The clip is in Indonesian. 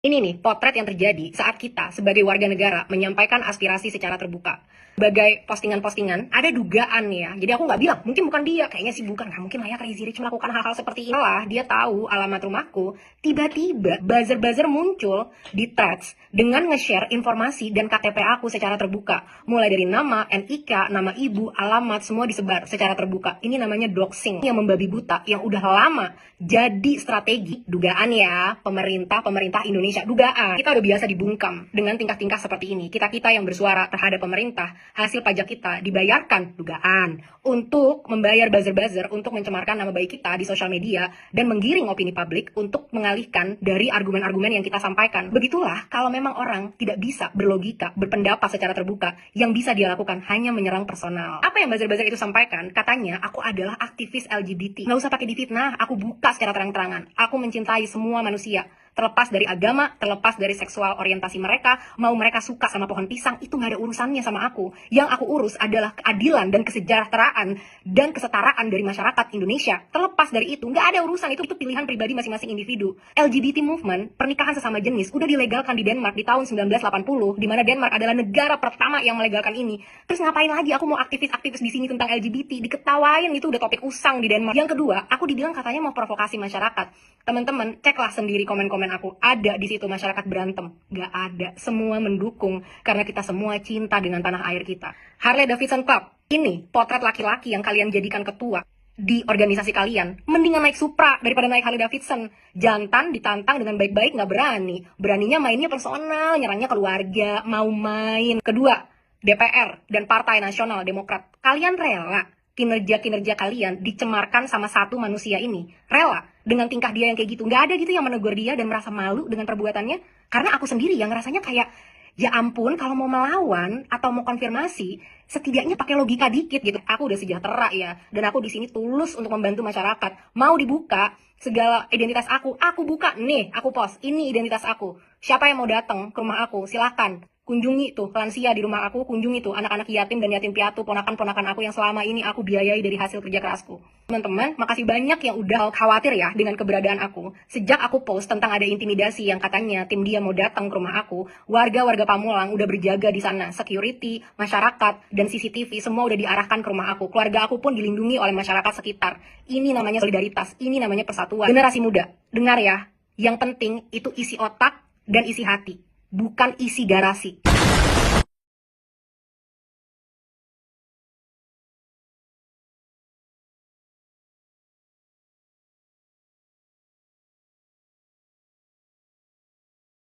Ini nih, potret yang terjadi saat kita sebagai warga negara menyampaikan aspirasi secara terbuka. Sebagai postingan-postingan, ada dugaan nih ya. Jadi aku nggak bilang, mungkin bukan dia. Kayaknya sih bukan, nggak mungkin lah ya Crazy Rich melakukan hal-hal seperti ini. Lah, dia tahu alamat rumahku. Tiba-tiba, buzzer-buzzer muncul di threads dengan nge-share informasi dan KTP aku secara terbuka. Mulai dari nama, NIK, nama ibu, alamat, semua disebar secara terbuka. Ini namanya doxing yang membabi buta, yang udah lama jadi strategi dugaan ya pemerintah Indonesia. Dugaan kita udah biasa dibungkam dengan tingkah-tingkah seperti ini. Kita yang bersuara terhadap pemerintah, hasil pajak kita dibayarkan dugaan untuk membayar buzzer-buzzer untuk mencemarkan nama baik kita di sosial media dan menggiring opini publik untuk mengalihkan dari argumen-argumen yang kita sampaikan. Begitulah kalau memang orang tidak bisa berlogika, berpendapat secara terbuka, yang bisa dia lakukan hanya menyerang personal. Apa yang buzzer-buzzer itu sampaikan? Katanya aku adalah aktivis LGBT. Nggak usah pakai difitnah, aku buka secara terang-terangan. Aku mencintai semua manusia, terlepas dari agama, terlepas dari seksual orientasi mereka, mau mereka suka sama pohon pisang, itu nggak ada urusannya sama aku. Yang aku urus adalah keadilan dan kesejahteraan dan kesetaraan dari masyarakat Indonesia. Terlepas dari itu, nggak ada urusan, itu pilihan pribadi masing-masing individu. LGBT movement, pernikahan sesama jenis, udah dilegalkan di Denmark di tahun 1980, di mana Denmark adalah negara pertama yang melegalkan ini. Terus ngapain lagi aku mau aktivis-aktivis di sini tentang LGBT? Diketawain, itu udah topik usang di Denmark. Yang kedua, aku dibilang katanya mau provokasi masyarakat. Teman-teman, ceklah sendiri komen-komen aku. Ada di situ masyarakat berantem. Gak ada. Semua mendukung karena kita semua cinta dengan tanah air kita. Harley Davidson Club. Ini potret laki-laki yang kalian jadikan ketua di organisasi kalian. Mendingan naik Supra daripada naik Harley Davidson. Jantan ditantang dengan baik-baik gak berani. Beraninya mainnya personal, nyerangnya keluarga, mau main. Kedua, DPR dan Partai Nasional Demokrat. Kalian rela kinerja-kinerja kalian dicemarkan sama satu manusia ini? Rela dengan tingkah dia yang kayak gitu? Nggak ada gitu yang menegur dia dan merasa malu dengan perbuatannya? Karena aku sendiri yang rasanya kayak, ya ampun, kalau mau melawan atau mau konfirmasi, setidaknya pakai logika dikit gitu. Aku udah sejahtera ya, dan aku di sini tulus untuk membantu masyarakat. Mau dibuka segala identitas aku buka nih, aku post, ini identitas aku. Siapa yang mau datang ke rumah aku, silakan. Kunjungi tuh lansia di rumah aku, kunjungi tuh anak-anak yatim dan yatim piatu, ponakan-ponakan aku yang selama ini aku biayai dari hasil kerja kerasku. Teman-teman, makasih banyak yang udah khawatir ya dengan keberadaan aku. Sejak aku post tentang ada intimidasi yang katanya tim dia mau datang ke rumah aku, warga-warga Pamulang udah berjaga di sana, security, masyarakat, dan CCTV semua udah diarahkan ke rumah aku. Keluarga aku pun dilindungi oleh masyarakat sekitar. Ini namanya solidaritas, ini namanya persatuan. Generasi muda, dengar ya, yang penting itu isi otak dan isi hati, bukan isi garasi.